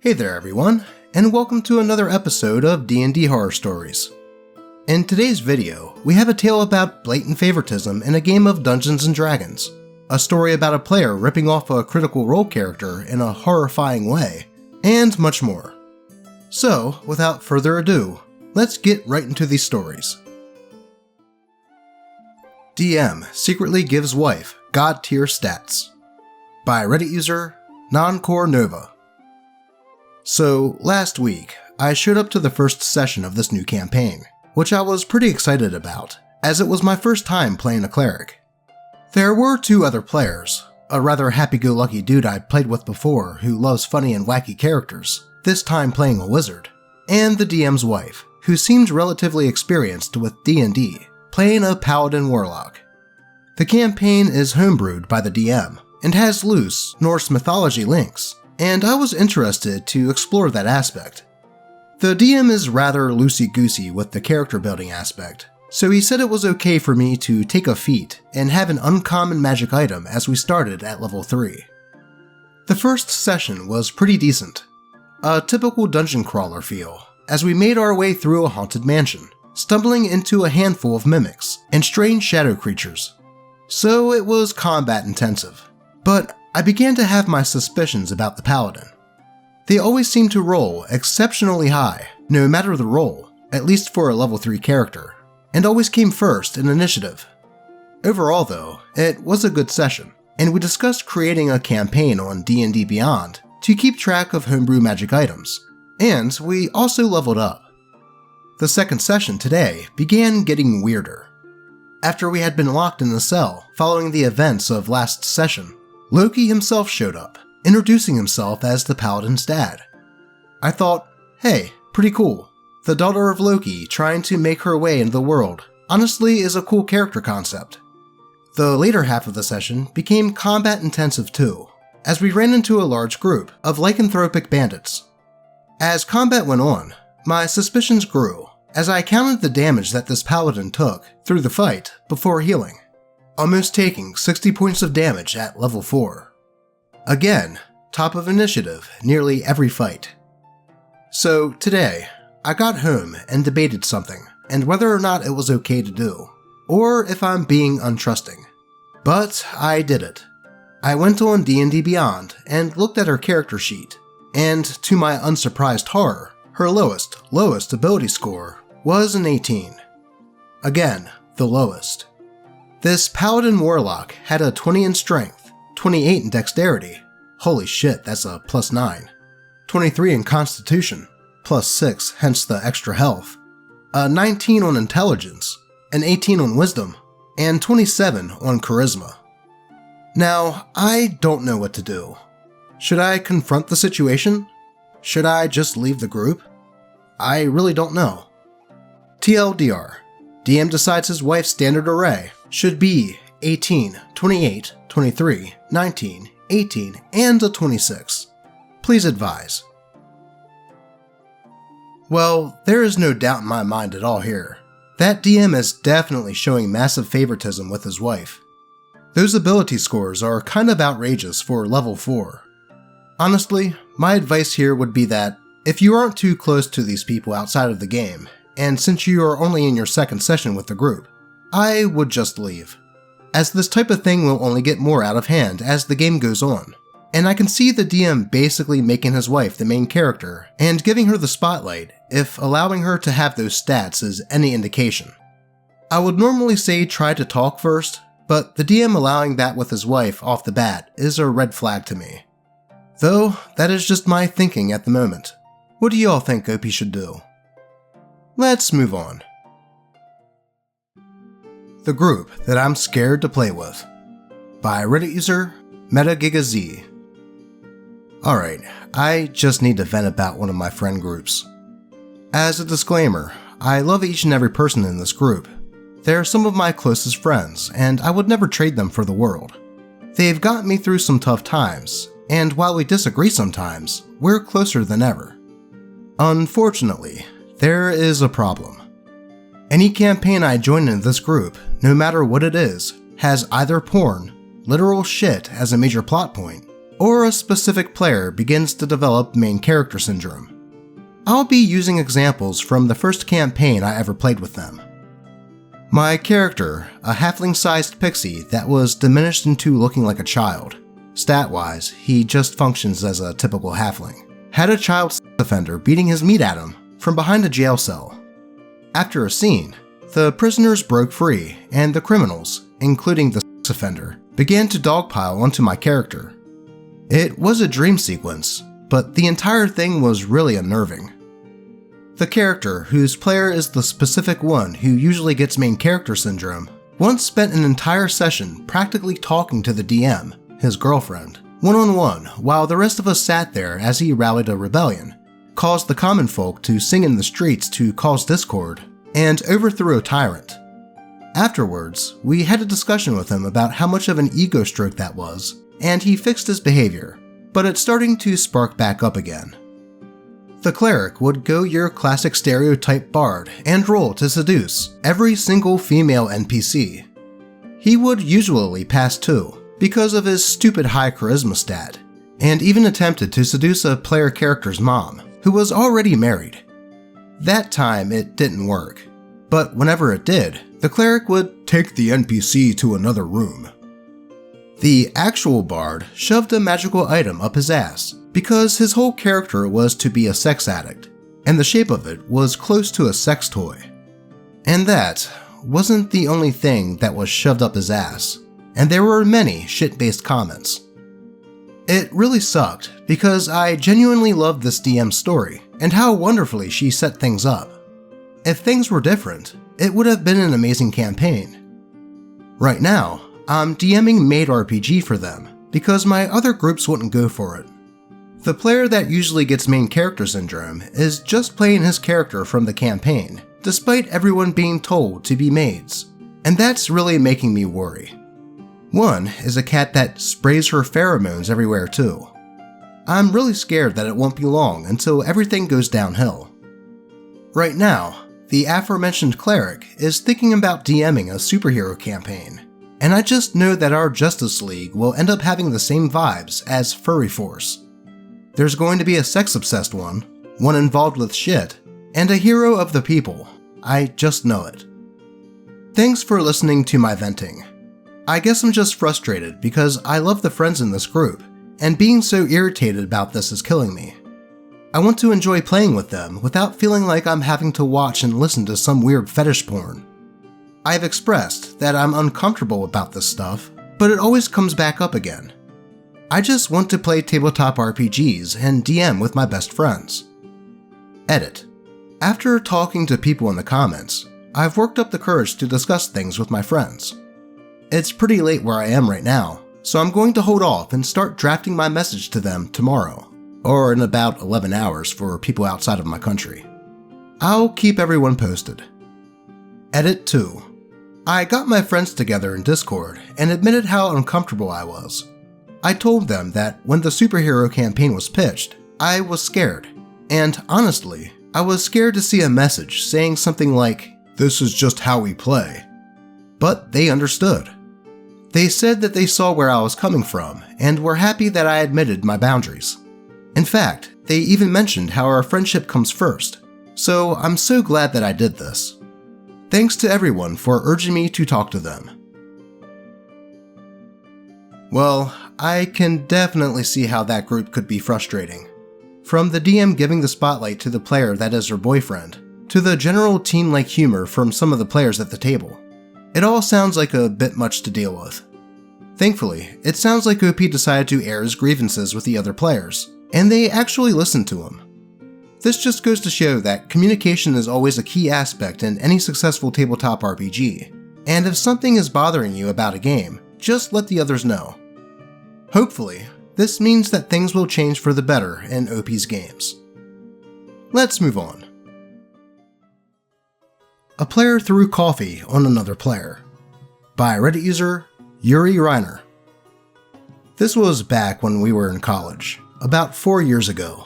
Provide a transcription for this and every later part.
Hey there everyone, and welcome to another episode of D&D Horror Stories. In today's video, we have a tale about blatant favoritism in a game of Dungeons & Dragons, a story about a player ripping off a Critical Role character in a horrifying way, and much more. So, without further ado, let's get right into these stories. DM secretly gives wife God-tier stats. By Reddit user Noncore Nova. So, last week, I showed up to the first session of this new campaign, which I was pretty excited about, as it was my first time playing a cleric. There were two other players, a rather happy-go-lucky dude I'd played with before who loves funny and wacky characters, this time playing a wizard, and the DM's wife, who seemed relatively experienced with D&D, playing a paladin warlock. The campaign is homebrewed by the DM, and has loose Norse mythology links, and I was interested to explore that aspect. The DM is rather loosey-goosey with the character building aspect, so he said it was okay for me to take a feat and have an uncommon magic item as we started at level 3. The first session was pretty decent. A typical dungeon crawler feel, as we made our way through a haunted mansion, stumbling into a handful of mimics and strange shadow creatures. So it was combat intensive, but I began to have my suspicions about the paladin. They always seemed to roll exceptionally high, no matter the role, at least for a level 3 character, and always came first in initiative. Overall though, it was a good session, and we discussed creating a campaign on D&D Beyond to keep track of homebrew magic items, and we also leveled up. The second session today began getting weirder. After we had been locked in the cell following the events of last session, Loki himself showed up, introducing himself as the Paladin's dad. I thought, hey, pretty cool. The daughter of Loki trying to make her way into the world honestly is a cool character concept. The later half of the session became combat intensive too, as we ran into a large group of lycanthropic bandits. As combat went on, my suspicions grew as I counted the damage that this paladin took through the fight before healing, almost taking 60 points of damage at level 4. Again, top of initiative nearly every fight. So today, I got home and debated something, and whether or not it was okay to do, or if I'm being untrusting. But I did it. I went on D&D Beyond and looked at her character sheet, and to my unsurprised horror, her lowest ability score was an 18. Again, the lowest. This paladin warlock had a 20 in strength, 28 in dexterity, holy shit that's a +9, 23 in constitution, +6 hence the extra health, a 19 on intelligence, an 18 on wisdom, and 27 on charisma. Now, I don't know what to do. Should I confront the situation? Should I just leave the group? I really don't know. TLDR, DM decides his wife's standard array should be 18, 28, 23, 19, 18, and a 26. Please advise. Well, there is no doubt in my mind at all here. That DM is definitely showing massive favoritism with his wife. Those ability scores are kind of outrageous for level 4. Honestly, my advice here would be that if you aren't too close to these people outside of the game, and since you are only in your second session with the group, I would just leave, as this type of thing will only get more out of hand as the game goes on, and I can see the DM basically making his wife the main character and giving her the spotlight if allowing her to have those stats is any indication. I would normally say try to talk first, but the DM allowing that with his wife off the bat is a red flag to me. Though, that is just my thinking at the moment. What do you all think OP should do? Let's move on. The group that I'm scared to play with. By Reddit user MetaGigaZ. Alright, I just need to vent about one of my friend groups. As a disclaimer, I love each and every person in this group. They're some of my closest friends, and I would never trade them for the world. They've gotten me through some tough times, and while we disagree sometimes, we're closer than ever. Unfortunately, there is a problem. Any campaign I join in this group, no matter what it is, has either porn, literal shit as a major plot point, or a specific player begins to develop main character syndrome. I'll be using examples from the first campaign I ever played with them. My character, a halfling-sized pixie that was diminished into looking like a child. Stat-wise, he just functions as a typical halfling. Had a child sex offender beating his meat at him from behind a jail cell. After a scene, the prisoners broke free and the criminals, including the sex offender, began to dogpile onto my character. It was a dream sequence, but the entire thing was really unnerving. The character, whose player is the specific one who usually gets main character syndrome, once spent an entire session practically talking to the DM, his girlfriend, one-on-one, while the rest of us sat there as he rallied a rebellion, caused the common folk to sing in the streets to cause discord, and overthrew a tyrant. Afterwards, we had a discussion with him about how much of an ego stroke that was, and he fixed his behavior, but it's starting to spark back up again. The cleric would go your classic stereotype bard and roll to seduce every single female NPC. He would usually pass 2 because of his stupid high charisma stat, and even attempted to seduce a player character's mom, who was already married. That time it didn't work, but whenever it did, the cleric would take the NPC to another room. The actual bard shoved a magical item up his ass because his whole character was to be a sex addict, and the shape of it was close to a sex toy. And that wasn't the only thing that was shoved up his ass, and there were many shit-based comments. It really sucked because I genuinely loved this DM's story and how wonderfully she set things up. If things were different, it would have been an amazing campaign. Right now, I'm DMing Made RPG for them because my other groups wouldn't go for it. The player that usually gets main character syndrome is just playing his character from the campaign, despite everyone being told to be maids, and that's really making me worry. One is a cat that sprays her pheromones everywhere too. I'm really scared that it won't be long until everything goes downhill. Right now, the aforementioned cleric is thinking about DMing a superhero campaign, and I just know that our Justice League will end up having the same vibes as Furry Force. There's going to be a sex-obsessed one involved with shit, and a hero of the people. I just know it. Thanks for listening to my venting. I guess I'm just frustrated because I love the friends in this group, and being so irritated about this is killing me. I want to enjoy playing with them without feeling like I'm having to watch and listen to some weird fetish porn. I've expressed that I'm uncomfortable about this stuff, but it always comes back up again. I just want to play tabletop RPGs and DM with my best friends. Edit. After talking to people in the comments, I've worked up the courage to discuss things with my friends. It's pretty late where I am right now, so I'm going to hold off and start drafting my message to them tomorrow, or in about 11 hours for people outside of my country. I'll keep everyone posted. Edit 2. I got my friends together in Discord and admitted how uncomfortable I was. I told them that when the superhero campaign was pitched, I was scared. And honestly, I was scared to see a message saying something like, "This is just how we play." But they understood. They said that they saw where I was coming from and were happy that I admitted my boundaries. In fact, they even mentioned how our friendship comes first, so I'm so glad that I did this. Thanks to everyone for urging me to talk to them. Well, I can definitely see how that group could be frustrating. From the DM giving the spotlight to the player that is her boyfriend, to the general teen-like humor from some of the players at the table. It all sounds like a bit much to deal with. Thankfully, it sounds like OP decided to air his grievances with the other players, and they actually listened to him. This just goes to show that communication is always a key aspect in any successful tabletop RPG, and if something is bothering you about a game, just let the others know. Hopefully, this means that things will change for the better in OP's games. Let's move on. A player threw coffee on another player. By Reddit user, Yuri Reiner. This was back when we were in college, about 4 years ago.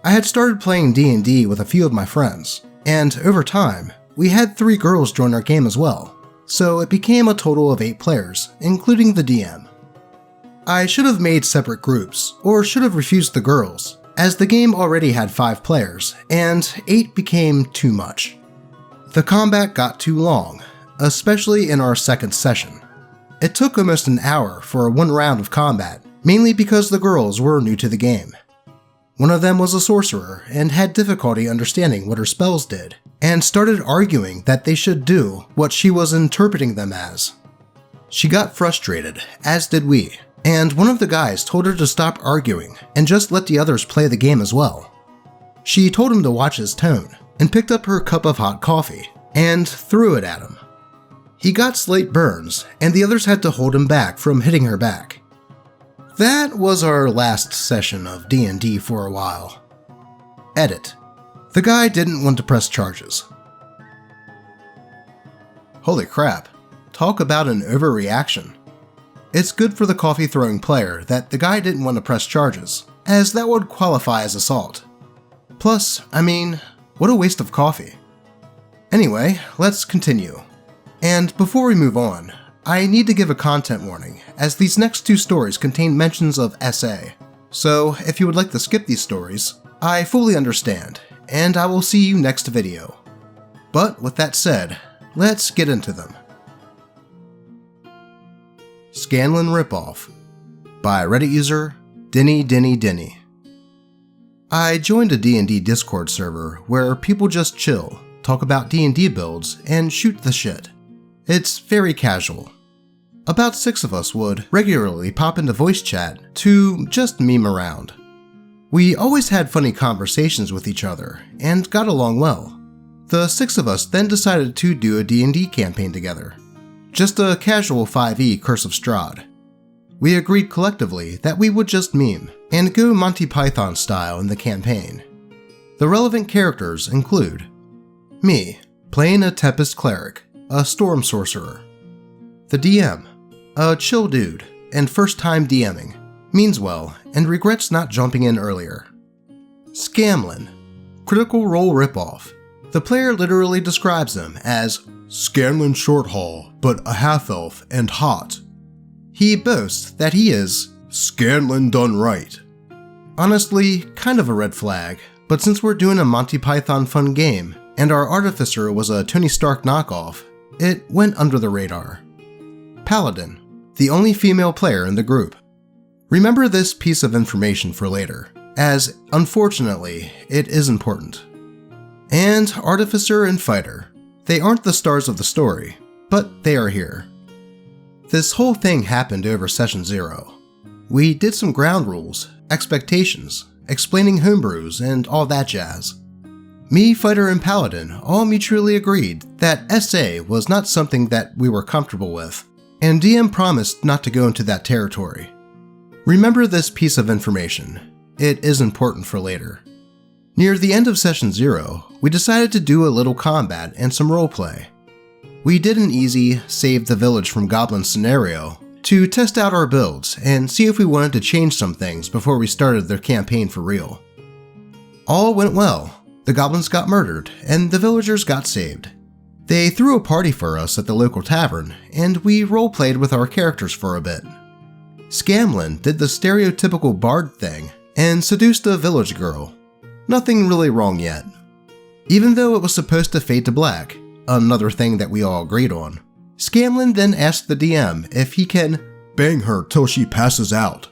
I had started playing D&D with a few of my friends, and over time, we had 3 girls join our game as well, so it became a total of 8 players, including the DM. I should have made separate groups, or should have refused the girls, as the game already had 5 players, and 8 became too much. The combat got too long, especially in our second session. It took almost an hour for one round of combat, mainly because the girls were new to the game. One of them was a sorcerer and had difficulty understanding what her spells did, and started arguing that they should do what she was interpreting them as. She got frustrated, as did we, and one of the guys told her to stop arguing and just let the others play the game as well. She told him to watch his tone, and picked up her cup of hot coffee, and threw it at him. He got slight burns, and the others had to hold him back from hitting her back. That was our last session of D&D for a while. Edit. The guy didn't want to press charges. Holy crap. Talk about an overreaction. It's good for the coffee-throwing player that the guy didn't want to press charges, as that would qualify as assault. Plus, I mean, what a waste of coffee. Anyway, let's continue. And before we move on, I need to give a content warning, as these next 2 stories contain mentions of SA. So if you would like to skip these stories, I fully understand, and I will see you next video. But with that said, let's get into them. Scanlan Ripoff by Reddit user DnD. I joined a D&D Discord server where people just chill, talk about D&D builds, and shoot the shit. It's very casual. About 6 of us would regularly pop into voice chat to just meme around. We always had funny conversations with each other and got along well. The 6 of us then decided to do a D&D campaign together. Just a casual 5e Curse of Strahd. We agreed collectively that we would just meme and go Monty Python style in the campaign. The relevant characters include me, playing a Tempest Cleric, a Storm Sorcerer. The DM, a chill dude and first time DMing, means well and regrets not jumping in earlier. Scamlan, Critical Role ripoff. The player literally describes him as Scanlan Shorthaul, but a half-elf and hot. He boasts that he is Scanlan done right. Honestly, kind of a red flag, but since we're doing a Monty Python fun game, and our artificer was a Tony Stark knockoff, it went under the radar. Paladin, the only female player in the group. Remember this piece of information for later, as unfortunately, it is important. And Artificer and Fighter. They aren't the stars of the story, but they are here. This whole thing happened over Session 0. We did some ground rules, expectations, explaining homebrews, and all that jazz. Me, Fighter, and Paladin all mutually agreed that SA was not something that we were comfortable with, and DM promised not to go into that territory. Remember this piece of information. It is important for later. Near the end of Session 0, we decided to do a little combat and some roleplay. We did an easy save the village from goblins scenario to test out our builds and see if we wanted to change some things before we started their campaign for real. All went well. The goblins got murdered and the villagers got saved. They threw a party for us at the local tavern and we roleplayed with our characters for a bit. Scamlan did the stereotypical bard thing and seduced a village girl. Nothing really wrong yet. Even though it was supposed to fade to black, another thing that we all agreed on, Scamlan then asked the DM if he can bang her till she passes out.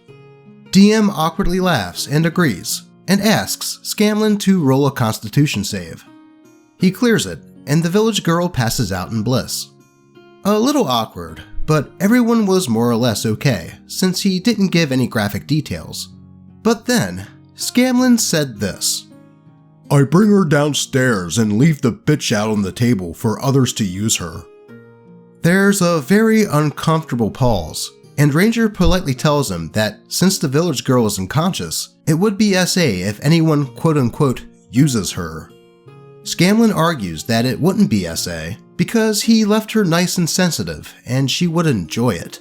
DM awkwardly laughs and agrees, and asks Scamlan to roll a constitution save. He clears it, and the village girl passes out in bliss. A little awkward, but everyone was more or less okay, since he didn't give any graphic details. But then, Scamlan said this: I bring her downstairs and leave the bitch out on the table for others to use her. There's a very uncomfortable pause, and Ranger politely tells him that since the village girl is unconscious, it would be SA if anyone quote-unquote uses her. Scamlan argues that it wouldn't be SA because he left her nice and sensitive and she would enjoy it.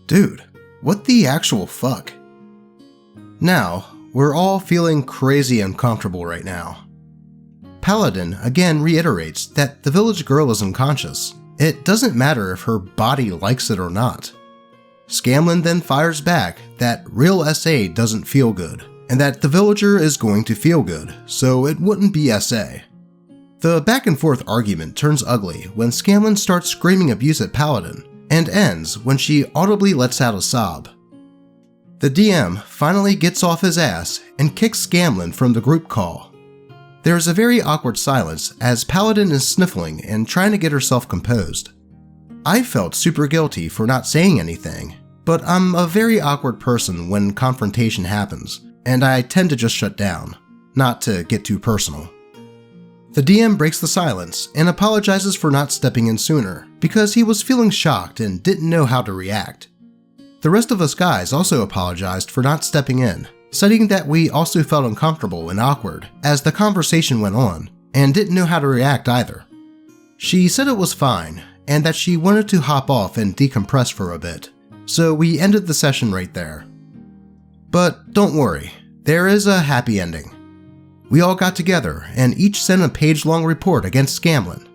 Dude, what the actual fuck? Now, we're all feeling crazy uncomfortable right now. Paladin again reiterates that the village girl is unconscious. It doesn't matter if her body likes it or not. Scamlan then fires back that real SA doesn't feel good, and that the villager is going to feel good, so it wouldn't be SA. The back and forth argument turns ugly when Scamlan starts screaming abuse at Paladin, and ends when she audibly lets out a sob. The DM finally gets off his ass and kicks Scamlan from the group call. There is a very awkward silence as Paladin is sniffling and trying to get herself composed. I felt super guilty for not saying anything, but I'm a very awkward person when confrontation happens, and I tend to just shut down, not to get too personal. The DM breaks the silence and apologizes for not stepping in sooner, because he was feeling shocked and didn't know how to react. The rest of us guys also apologized for not stepping in, citing that we also felt uncomfortable and awkward as the conversation went on, and didn't know how to react either. She said it was fine, and that she wanted to hop off and decompress for a bit, so we ended the session right there. But don't worry, there is a happy ending. We all got together and each sent a page-long report against Scamlan.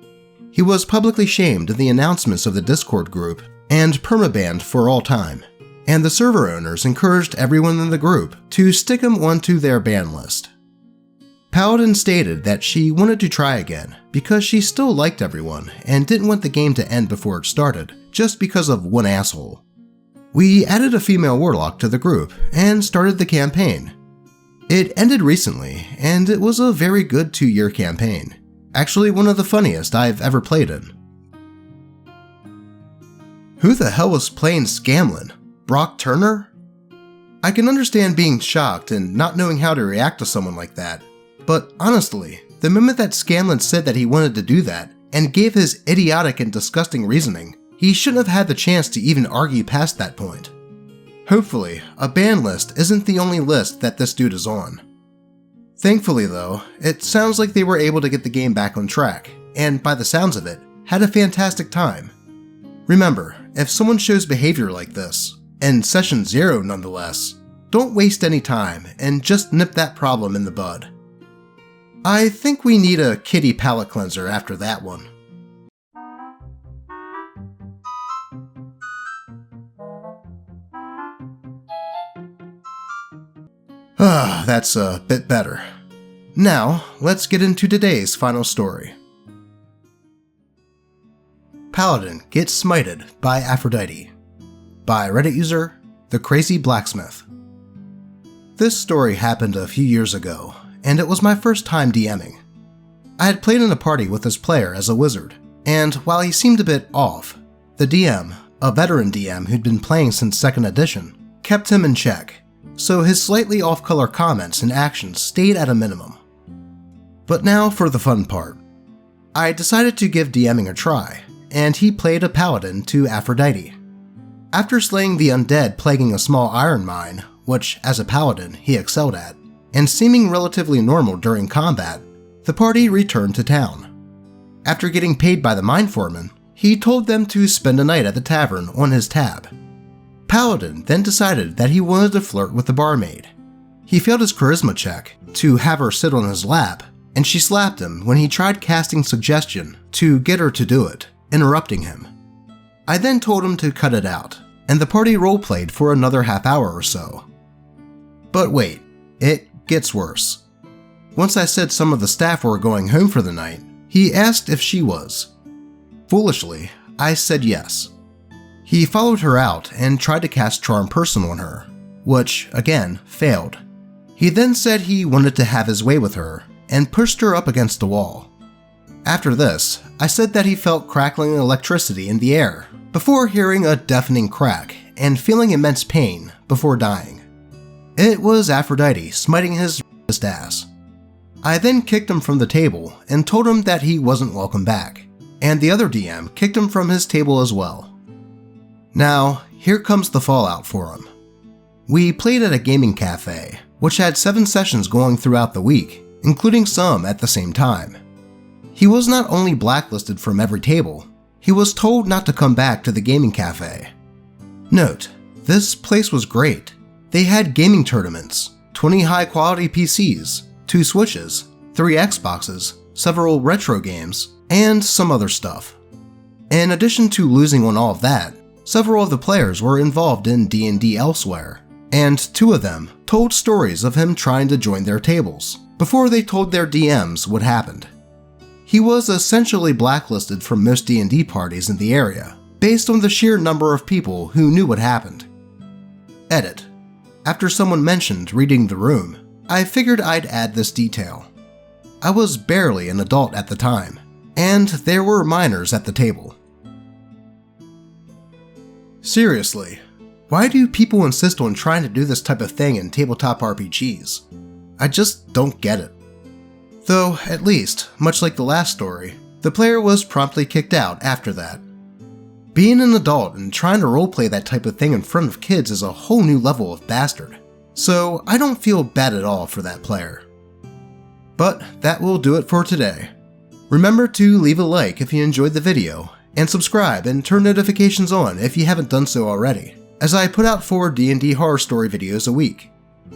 He was publicly shamed in the announcements of the Discord group and permabanned for all time, and the server owners encouraged everyone in the group to stick him onto their ban list. Paladin stated that she wanted to try again because she still liked everyone and didn't want the game to end before it started, just because of one asshole. We added a female warlock to the group and started the campaign. It ended recently, and it was a very good 2-year campaign. Actually, one of the funniest I've ever played in. Who the hell was playing Scamlan? Brock Turner? I can understand being shocked and not knowing how to react to someone like that, but honestly, the moment that Scamlan said that he wanted to do that, and gave his idiotic and disgusting reasoning, he shouldn't have had the chance to even argue past that point. Hopefully, a ban list isn't the only list that this dude is on. Thankfully though, it sounds like they were able to get the game back on track, and by the sounds of it, had a fantastic time. Remember, if someone shows behavior like this, and Session 0 nonetheless, don't waste any time and just nip that problem in the bud. I think we need a kitty palate cleanser after that one. That's a bit better. Now, let's get into today's final story. Paladin gets smited by Aphrodite, by Reddit user The Crazy Blacksmith. This story happened a few years ago, and it was my first time DMing. I had played in a party with this player as a wizard, and while he seemed a bit off, the DM, a veteran DM who'd been playing since 2nd edition, kept him in check, so his slightly off-color comments and actions stayed at a minimum. But now for the fun part. I decided to give DMing a try, and he played a paladin to Aphrodite. After slaying the undead plaguing a small iron mine, which as a paladin he excelled at, and seeming relatively normal during combat, the party returned to town. After getting paid by the mine foreman, he told them to spend a night at the tavern on his tab. Paladin then decided that he wanted to flirt with the barmaid. He failed his charisma check to have her sit on his lap, and she slapped him when he tried casting suggestion to get her to do it, interrupting him. I then told him to cut it out, and the party roleplayed for another half hour or so. But wait, it gets worse. Once I said some of the staff were going home for the night, he asked if she was. Foolishly, I said yes. He followed her out and tried to cast Charm Person on her, which, again, failed. He then said he wanted to have his way with her, and pushed her up against the wall. After this, I said that he felt crackling electricity in the air, before hearing a deafening crack and feeling immense pain before dying. It was Aphrodite smiting his ass. I then kicked him from the table and told him that he wasn't welcome back, and the other DM kicked him from his table as well. Now, here comes the fallout for him. We played at a gaming cafe, which had 7 sessions going throughout the week, including some at the same time. He was not only blacklisted from every table, he was told not to come back to the gaming cafe. Note, this place was great. They had gaming tournaments, 20 high-quality PCs, 2 Switches, 3 Xboxes, several retro games, and some other stuff. In addition to losing on all of that, several of the players were involved in D&D elsewhere, and 2 of them told stories of him trying to join their tables before they told their DMs what happened. He was essentially blacklisted from most D&D parties in the area, based on the sheer number of people who knew what happened. Edit. After someone mentioned reading the room, I figured I'd add this detail. I was barely an adult at the time, and there were minors at the table. Seriously, why do people insist on trying to do this type of thing in tabletop RPGs? I just don't get it. Though, at least, much like the last story, the player was promptly kicked out after that. Being an adult and trying to roleplay that type of thing in front of kids is a whole new level of bastard, so I don't feel bad at all for that player. But that will do it for today. Remember to leave a like if you enjoyed the video, and subscribe and turn notifications on if you haven't done so already, as I put out 4 D&D horror story videos a week.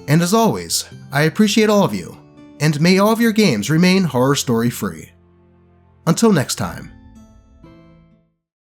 And as always, I appreciate all of you, and may all of your games remain horror story free. Until next time.